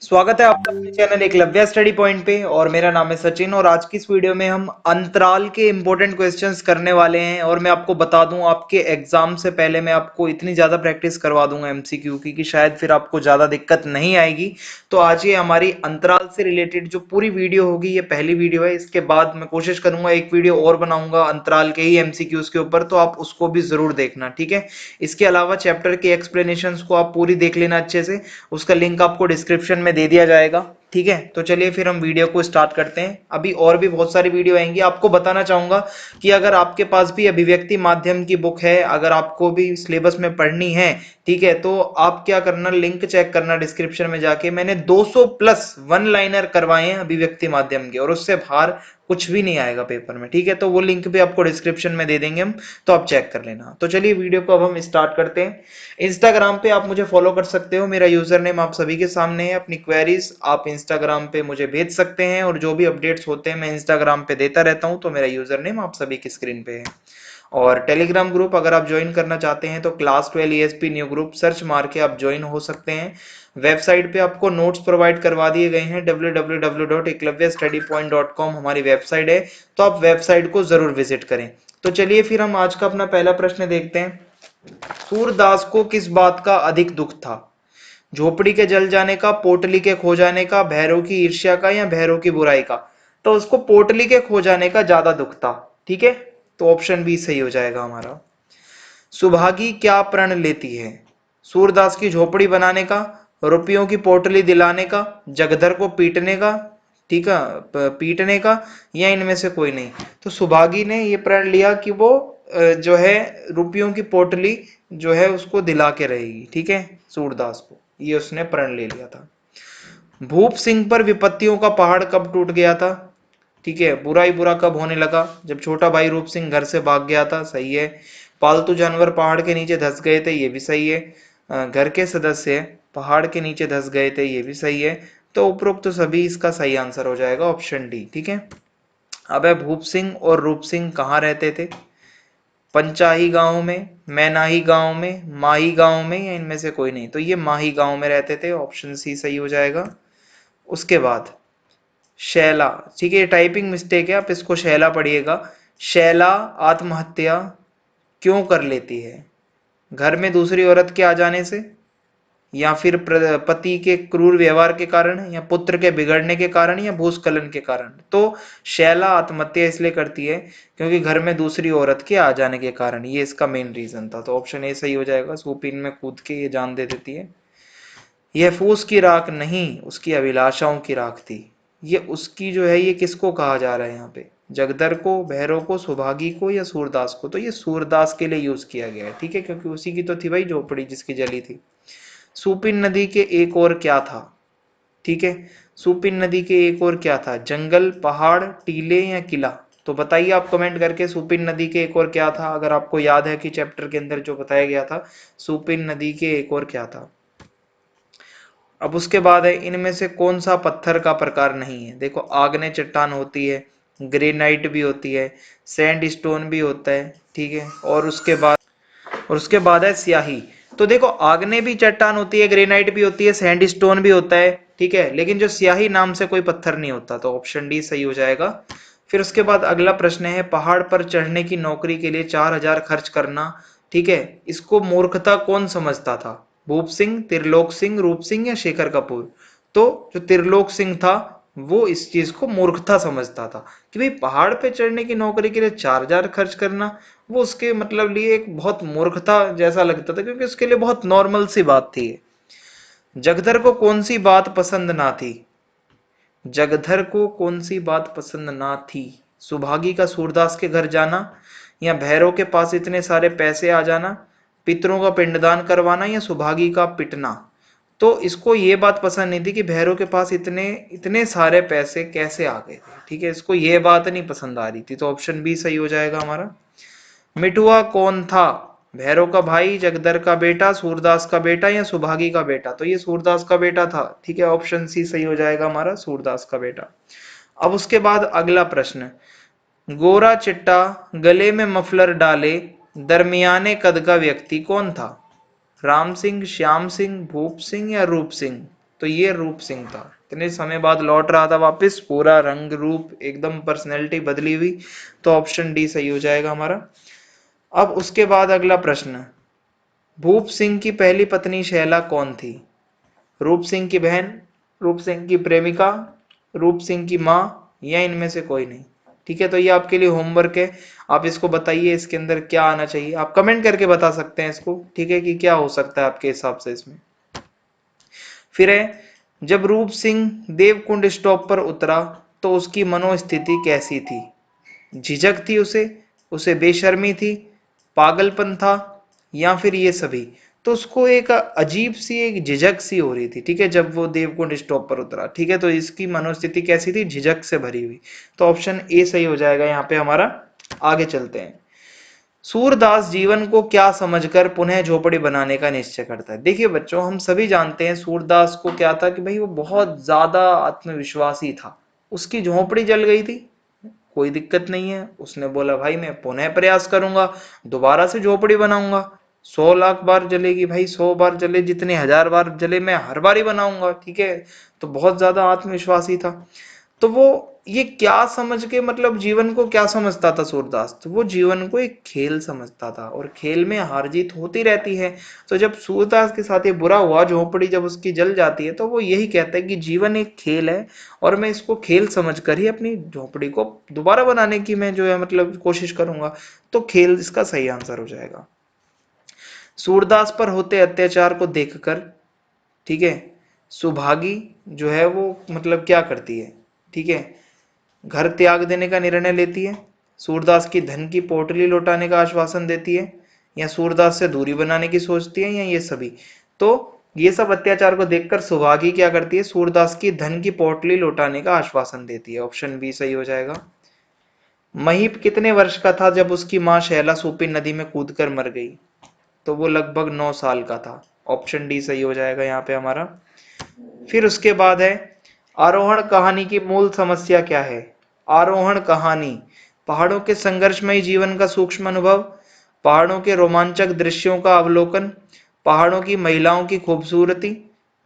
स्वागत है आपका अपने चैनल एकलव्य स्टडी पॉइंट पे। और मेरा नाम है सचिन और आज की इस वीडियो में हम अंतराल के इंपॉर्टेंट क्वेश्चंस करने वाले हैं। और मैं आपको बता दूं, आपके एग्जाम से पहले मैं आपको इतनी ज़्यादा प्रैक्टिस करवा दूंगा एमसीक्यू की कि शायद फिर आपको ज़्यादा दिक्कत नहीं आएगी। तो आज ये हमारी अंतराल से रिलेटेड जो पूरी वीडियो होगी, ये पहली वीडियो है। इसके बाद मैं कोशिश करूंगा एक वीडियो और बनाऊंगा अंतराल के ही एमसीक्यूज के ऊपर, तो आप उसको भी जरूर देखना, ठीक है। इसके अलावा चैप्टर के एक्सप्लेनेशन को आप पूरी देख लेना अच्छे से, उसका लिंक आपको डिस्क्रिप्शन में दे दिया जाएगा, ठीक है। तो चलिए फिर हम वीडियो को स्टार्ट करते हैं। अभी और भी बहुत सारी वीडियो आएंगी। आपको बताना चाहूंगा कि अगर आपके पास भी अभिव्यक्ति माध्यम की बुक है, अगर आपको भी सिलेबस में पढ़नी है, ठीक है, तो आप क्या करना, लिंक चेक करना डिस्क्रिप्शन में जाके। मैंने 200 प्लस वन लाइनर करवाए हैं अभिव्यक्ति माध्यम के, और उससे बाहर कुछ भी नहीं आएगा पेपर में, ठीक है। तो वो लिंक भी आपको डिस्क्रिप्शन में दे देंगे हम, तो आप चेक कर लेना। तो चलिए वीडियो को अब हम स्टार्ट करते हैं। इंस्टाग्राम पे आप मुझे फॉलो कर सकते हो, मेरा यूजर नेम आप सभी के सामने है। अपनी क्वेरीज आप इंस्टाग्राम पे मुझे भेज सकते हैं, और जो भी अपडेट्स होते हैं मैं इंस्टाग्राम पे देता रहता हूं। तो मेरा यूजर नेम आप सभी की स्क्रीन पे है। और टेलीग्राम ग्रुप अगर आप ज्वाइन करना चाहते हैं तो class 12 ESP new group search मार के आप ज्वाइन हो सकते हैं। वेबसाइट पे आपको नोट्स प्रोवाइड करवा दिए गए हैं, www.eklavyastudypoint.com हमारी वेबसाइट है, तो आप वेबसाइट को जरूर विजिट करें। तो चलिए फिर हम आज का अपना पहला प्रश्न देखते हैं। सूरदास को किस बात का अधिक दुख था? झोपड़ी के जल जाने का, पोटली के खो जाने का, भैरव की ईर्ष्या का, या भैरव की बुराई का? तो उसको पोटली के खो जाने का ज्यादा दुख था, ठीक है। तो ऑप्शन बी सही हो जाएगा हमारा। सुभागी क्या प्रण लेती है? सूरदास की झोपड़ी बनाने का, रुपयों की पोटली दिलाने का, जगधर को पीटने का, ठीक है, पीटने का, या इनमें से कोई नहीं? तो सुभागी ने ये प्रण लिया कि वो जो है रुपयों की पोटली जो है उसको दिला के रहेगी, ठीक है, सूरदास को। ये उसने प्रण ले लिया था। भूप सिंह पर विपत्तियों का पहाड़ कब टूट गया था? ठीक है, बुरा ही बुरा कब होने लगा? जब छोटा भाई रूप सिंह घर से भाग गया था, सही है। पालतू जानवर पहाड़ के नीचे धंस गए थे, ये भी सही है। घर के सदस्य पहाड़ के नीचे धंस गए थे, ये भी सही है। तो उपरोक्त तो सभी इसका सही आंसर हो जाएगा ऑप्शन डी, ठीक है। अब है, भूप सिंह और रूप सिंह कहाँ रहते थे? पंचाही गांव में, मैनाही गांव में, माही गांव में, या इनमें से कोई नहीं? तो ये माही गांव में रहते थे, ऑप्शन सी सही हो जाएगा। उसके बाद शैला, ठीक है, ये टाइपिंग मिस्टेक है, आप इसको शैला पढ़िएगा। शैला आत्महत्या क्यों कर लेती है? घर में दूसरी औरत के आ जाने से, या फिर पति के क्रूर व्यवहार के कारण, या पुत्र के बिगड़ने के कारण, या भूस्खलन के कारण? तो शैला आत्महत्या इसलिए करती है क्योंकि घर में दूसरी औरत के आ जाने के कारण, ये इसका मेन रीजन था। तो ऑप्शन ए सही हो जाएगा। सुपीन में कूद के ये जान दे देती है। यह फूस की राख नहीं, उसकी अभिलाषाओं की राख थी। ये उसकी जो है, ये किसको कहा जा रहा है यहाँ पे? जगदर को, भैरव को, सुभागी को, या सूरदास को? तो ये सूरदास के लिए यूज किया गया है, ठीक है, क्योंकि उसी की तो थी भाई झोपड़ी जिसकी जली थी। सुपिन नदी के एक और क्या था? ठीक है, सुपिन नदी के एक और क्या था? जंगल, पहाड़, टीले, या किला? तो बताइए आप कमेंट करके, सुपिन नदी के एक और क्या था, अगर आपको याद है कि चैप्टर के अंदर जो बताया गया था, सुपिन नदी के एक और क्या था। अब उसके बाद है, इनमें से कौन सा पत्थर का प्रकार नहीं है? देखो, आग्नेय चट्टान होती है, ग्रेनाइट भी होती है, सैंड स्टोन भी होता है, ठीक है, और उसके बाद है स्याही। तो देखो, आग्नेय भी चट्टान होती है, ग्रेनाइट भी होती है, सैंडस्टोन भी होता है, ठीक है, लेकिन जो स्याही नाम से कोई पत्थर नहीं होता। तो ऑप्शन डी सही हो जाएगा। फिर उसके बाद अगला प्रश्न है, पहाड़ पर चढ़ने की नौकरी के लिए 4,000 खर्च करना, ठीक है, इसको मूर्खता कौन समझता था? भूप सिंह, त्रिलोक सिंह, रूप सिंह, या शेखर कपूर? तो जो त्रिलोक सिंह था, वो इस चीज को मूर्खता समझता था कि भाई पहाड़ पे चढ़ने की नौकरी के लिए 4,000 खर्च करना, वो उसके मतलब लिए एक बहुत मूर्खता जैसा लगता था, क्योंकि उसके लिए बहुत नॉर्मल सी बात थी। जगधर को कौन सी बात पसंद ना थी? जगधर को कौन सी बात पसंद ना थी? सुभागी का सूरदास के घर जाना, या भैरव के पास इतने सारे पैसे आ जाना, पितरों का पिंडदान करवाना, या सुभागी का पिटना? तो इसको ये बात पसंद नहीं थी कि भैरव के पास इतने इतने सारे पैसे कैसे आ गए थे, ठीक है, इसको ये बात नहीं पसंद आ रही थी। तो ऑप्शन बी सही हो जाएगा हमारा। मिठुआ कौन था? भैरव का भाई, जगदर का बेटा, सूरदास का बेटा, या सुभागी का बेटा? तो ये सूरदास का बेटा था, ठीक है, ऑप्शन सी सही हो जाएगा हमारा, सूरदास का बेटा। अब उसके बाद अगला प्रश्न, गोरा चिट्टा गले में मफलर डाले दरमियाने कद का व्यक्ति कौन था? राम सिंह, श्याम सिंह, भूप सिंह, या रूप सिंह? तो ये रूप सिंह था। इतने समय बाद लौट रहा था वापस, पूरा रंग रूप एकदम पर्सनैलिटी बदली हुई, तो ऑप्शन डी सही हो जाएगा हमारा। अब उसके बाद अगला प्रश्न, भूप सिंह की पहली पत्नी शैला कौन थी? रूप सिंह की बहन, रूप सिंह की प्रेमिका, रूप सिंह की माँ, या इनमें से कोई नहीं। ठीक है, तो ये आपके लिए होमवर्क है। आप इसको बताइए इसके अंदर क्या आना चाहिए, आप कमेंट करके बता सकते हैं इसको, ठीक है, कि क्या हो सकता है आपके हिसाब से इसमें। फिर है, जब रूप सिंह देवकुंड स्टॉप पर उतरा तो उसकी मनोस्थिति कैसी थी? झिझक थी उसे बेशर्मी थी, पागलपन था, या फिर ये सभी? तो उसको एक अजीब सी एक झिझक सी हो रही थी, ठीक है, जब वो देवकुंड स्टॉप पर उतरा। ठीक है, तो इसकी मनोस्थिति कैसी थी? झिझक से भरी हुई। तो ऑप्शन ए सही हो जाएगा यहाँ पे हमारा। आगे चलते हैं, सूरदास जीवन को क्या समझकर पुनः झोपड़ी बनाने का निश्चय करता है? देखिए बच्चों, हम सभी जानते हैं सूरदास को क्या था कि भाई वो बहुत ज्यादा आत्मविश्वासी था। उसकी झोपड़ी जल गई थी, कोई दिक्कत नहीं है, उसने बोला भाई मैं पुनः प्रयास करूंगा, दोबारा से झोपड़ी बनाऊंगा। 100 लाख बार जलेगी भाई, 100 बार जले, जितने 1000 बार जले, मैं हर बार ही बनाऊंगा। ठीक है, तो बहुत ज्यादा आत्मविश्वासी था। तो वो ये क्या समझ के, मतलब जीवन को क्या समझता था सूरदास? तो वो जीवन को एक खेल समझता था, और खेल में हार जीत होती रहती है। तो जब सूरदास के साथ ये बुरा हुआ, झोपड़ी जब उसकी जल जाती है, तो वो यही कहता है कि जीवन एक खेल है, और मैं इसको खेल समझकर ही अपनी झोपड़ी को दोबारा बनाने की मैं जो है मतलब कोशिश करूंगा। तो खेल इसका सही आंसर हो जाएगा। सूरदास पर होते अत्याचार को देखकर, ठीक है, सुभागी जो है वो मतलब क्या करती है? ठीक है, घर त्याग देने का निर्णय लेती है, सूरदास की धन की पोटली लौटाने का आश्वासन देती है, या सूरदास से दूरी बनाने की सोचती है, या ये सभी? तो ये सब अत्याचार को देखकर सुभागी क्या करती है? सूरदास की धन की पोटली लौटाने का आश्वासन देती है। ऑप्शन बी सही हो जाएगा। महीप कितने वर्ष का था जब उसकी मां शैला सूपी नदी में कूदकर मर गई? तो वो लगभग 9 साल का था। ऑप्शन डी सही हो जाएगा यहाँ पे हमारा। फिर उसके बाद है, आरोहण कहानी की मूल समस्या क्या है? आरोहण कहानी पहाड़ों के संघर्षमय जीवन का सूक्ष्म अनुभव, पहाड़ों के रोमांचक दृश्यों का अवलोकन, पहाड़ों की महिलाओं की खूबसूरती,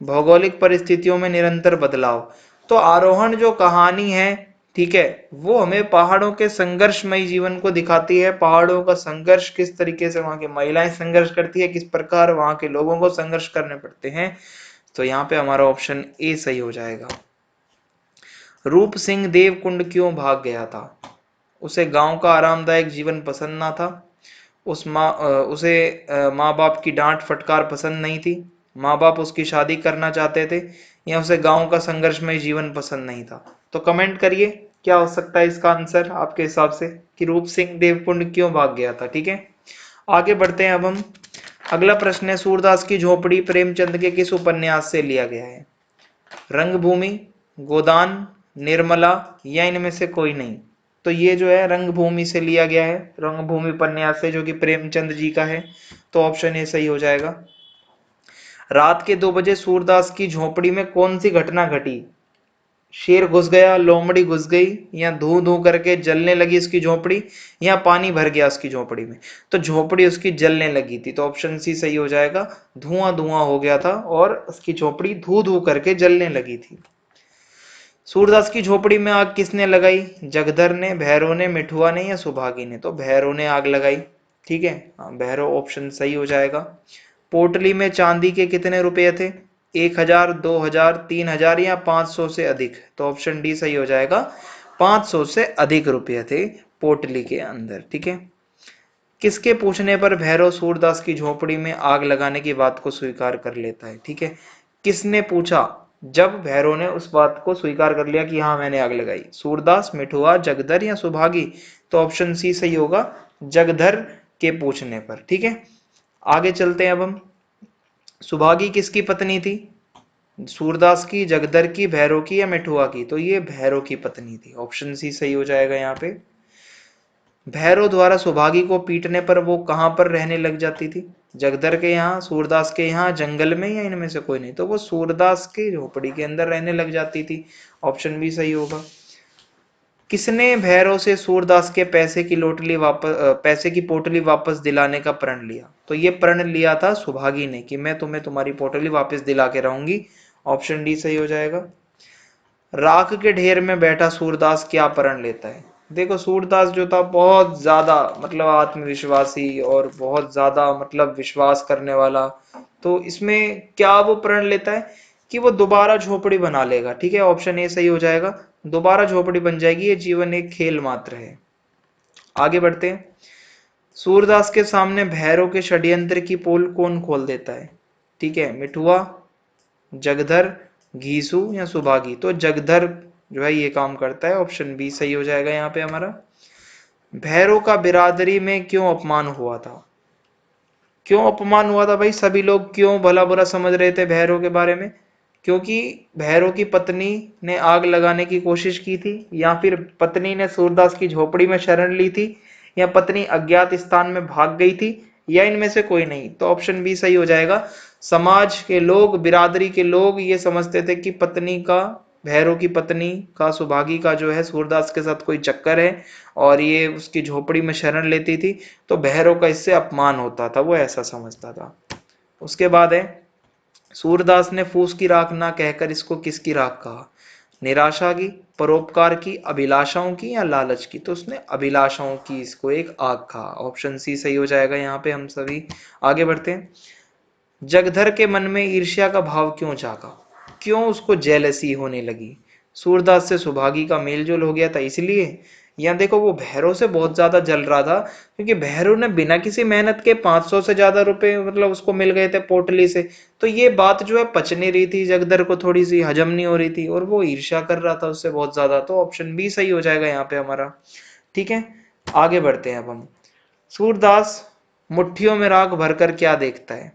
भौगोलिक परिस्थितियों में निरंतर बदलाव। तो आरोहण जो कहानी है, ठीक है, वो हमें पहाड़ों के संघर्षमय जीवन को दिखाती है। पहाड़ों का संघर्ष, किस तरीके से वहां की महिलाएं संघर्ष करती है, किस प्रकार वहां के लोगों को संघर्ष करने पड़ते हैं। तो यहाँ पे हमारा ऑप्शन ए सही हो जाएगा। रूप सिंह देवकुंड क्यों भाग गया था? उसे गांव का आरामदायक जीवन पसंद ना था, उसे माँ बाप की डांट फटकार पसंद नहीं थी, माँ बाप उसकी शादी करना चाहते थे, या उसे गांव का संघर्षमय जीवन पसंद नहीं था? तो कमेंट करिए क्या हो सकता है इसका आंसर आपके हिसाब से, कि रूप सिंह देवकुंड क्यों भाग गया था। ठीक है, आगे बढ़ते हैं। अब हम अगला प्रश्न है, सूरदास की झोपड़ी प्रेमचंद के किस उपन्यास से लिया गया है? रंगभूमि, गोदान, निर्मला, या इनमें से कोई नहीं? तो ये जो है रंगभूमि से लिया गया है, रंगभूमि उपन्यास से, जो कि प्रेमचंद जी का है। तो ऑप्शन ए सही हो जाएगा। रात के 2 बजे सूरदास की झोपड़ी में कौन सी घटना घटी? शेर घुस गया, लोमड़ी घुस गई, या धू धू करके जलने लगी उसकी झोपड़ी, या पानी भर गया उसकी झोपड़ी में? तो झोपड़ी उसकी जलने लगी थी, तो ऑप्शन सी सही हो जाएगा। धुआं धुआं हो गया था और उसकी झोपड़ी धू धू करके जलने लगी थी। सूरदास की झोपड़ी में आग किसने लगाई? जगधर ने, भैरव ने, मिठुआ ने, या सुभागी ने? तो भैरव ने आग लगाई। ठीक है, भैरव ऑप्शन सही हो जाएगा। पोटली में चांदी के कितने रुपए थे? 1000, 2000, 3000, या 500 से अधिक? तो ऑप्शन डी सही हो जाएगा। 500 से अधिक रुपए थे पोटली के अंदर। ठीक है, किसके पूछने पर भैरव सूरदास की झोपड़ी में आग लगाने की बात को स्वीकार कर लेता है? ठीक है, किसने पूछा जब भैरव ने उस बात को स्वीकार कर लिया कि हाँ मैंने आग लगाई? सूरदास, मिठुआ, जगधर, या सुभागी? तो ऑप्शन सी सही होगा, जगधर के पूछने पर। ठीक है, आगे चलते हैं। अब हम, सुभागी किसकी पत्नी थी? सूरदास की, जगधर की, भैरव की, या मिठुआ की? तो ये भैरव की पत्नी थी। ऑप्शन सी सही हो जाएगा यहाँ पे। भैरव द्वारा सुभागी को पीटने पर वो कहां पर रहने लग जाती थी? जगदर के यहाँ, सूरदास के यहाँ, जंगल में, या इनमें से कोई नहीं? तो वो सूरदास की झोपड़ी के अंदर रहने लग जाती थी। ऑप्शन बी सही होगा। किसने भैरव से सूरदास के पैसे की पोटली वापस दिलाने का प्रण लिया? तो ये प्रण लिया था सुभागी ने कि मैं तुम्हें तुम्हारी पोटली वापस दिला के रहूंगी। ऑप्शन डी सही हो जाएगा। राख के ढेर में बैठा सूरदास क्या प्रण लेता है। देखो सूरदास जो था बहुत ज्यादा मतलब आत्मविश्वासी और बहुत ज्यादा मतलब विश्वास करने वाला, तो इसमें क्या वो प्रण लेता है कि वो दोबारा झोपड़ी बना लेगा। ठीक है, ऑप्शन ए सही हो जाएगा, दोबारा झोपड़ी बन जाएगी, ये जीवन एक खेल मात्र है। आगे बढ़ते हैं। सूरदास के सामने भैरव के षड्यंत्र की पोल कौन खोल देता है। ठीक है, मिठुआ, जगधर, घीसू या सुभागी। तो जगधर जो है ये काम करता है, ऑप्शन बी सही हो जाएगा यहाँ पे हमारा। भैरव का बिरादरी में क्यों अपमान हुआ था। क्यों अपमान हुआ था भाई, सभी लोग क्यों भला बुरा समझ रहे थे भैरव के बारे में। क्योंकि भैरव की पत्नी ने आग लगाने की कोशिश की थी, या फिर पत्नी ने सूरदास की झोपड़ी में शरण ली थी, या पत्नी अज्ञात स्थान में भाग गई थी, या इनमें से कोई नहीं। तो ऑप्शन बी सही हो जाएगा। समाज के लोग, बिरादरी के लोग ये समझते थे कि पत्नी का, भैरव की पत्नी का, सुभागी का जो है सूरदास के साथ कोई चक्कर है और ये उसकी झोपड़ी में शरण लेती थी, तो भैरव का इससे अपमान होता था, वो ऐसा समझता था। उसके बाद है, सूरदास ने फूस की राख ना कहकर इसको किसकी राख कहा। निराशा की, परोपकार की, अभिलाषाओं की या लालच की। तो उसने अभिलाषाओं की इसको एक आग कहा, ऑप्शन सी सही हो जाएगा यहाँ पे हम सभी। आगे बढ़ते हैं। जगधर के मन में ईर्ष्या का भाव क्यों जागा, क्यों उसको जेलसी होने लगी। सूरदास से सुभागी का मेलजोल हो गया था इसलिए, या देखो वो भैरव से बहुत ज्यादा जल रहा था क्योंकि भैरव ने बिना किसी मेहनत के 500 से ज्यादा रुपए मतलब उसको मिल गए थे पोटली से। तो ये बात जो है पच नहीं रही थी, जगधर को थोड़ी सी हजम नहीं हो रही थी और वो ईर्ष्या कर रहा था उससे बहुत ज्यादा। तो ऑप्शन बी सही हो जाएगा यहाँ पे हमारा। ठीक है, आगे बढ़ते हैं अब हम। सूरदास मुट्ठियों में राख भरकर क्या देखता है।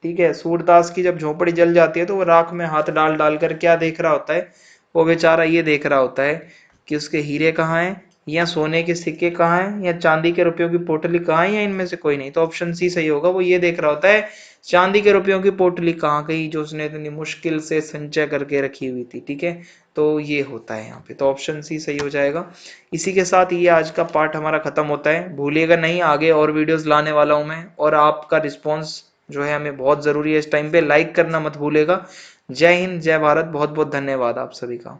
ठीक है, सूरदास की जब झोपड़ी जल जाती है तो वो राख में हाथ डाल डाल कर क्या देख रहा होता है, वो बेचारा ये देख रहा होता है कि उसके हीरे कहाँ हैं, या सोने के सिक्के कहाँ हैं, या चांदी के रुपयों की पोटली कहाँ है, या इनमें से कोई नहीं। तो ऑप्शन सी सही होगा, वो ये देख रहा होता है चांदी के रुपयों की पोटली कहाँ गई जो उसने इतनी मुश्किल से संचय करके रखी हुई थी। ठीक है, तो ये होता है यहाँ पे, तो ऑप्शन सी सही हो जाएगा। इसी के साथ ये आज का पार्ट हमारा खत्म होता है। भूलिएगा नहीं, आगे और वीडियोस लाने वाला हूं मैं, और आपका रिस्पॉन्स जो है हमें बहुत जरूरी है इस टाइम पे। लाइक करना मत भूलेगा। जय हिंद, जय भारत, बहुत बहुत धन्यवाद आप सभी का।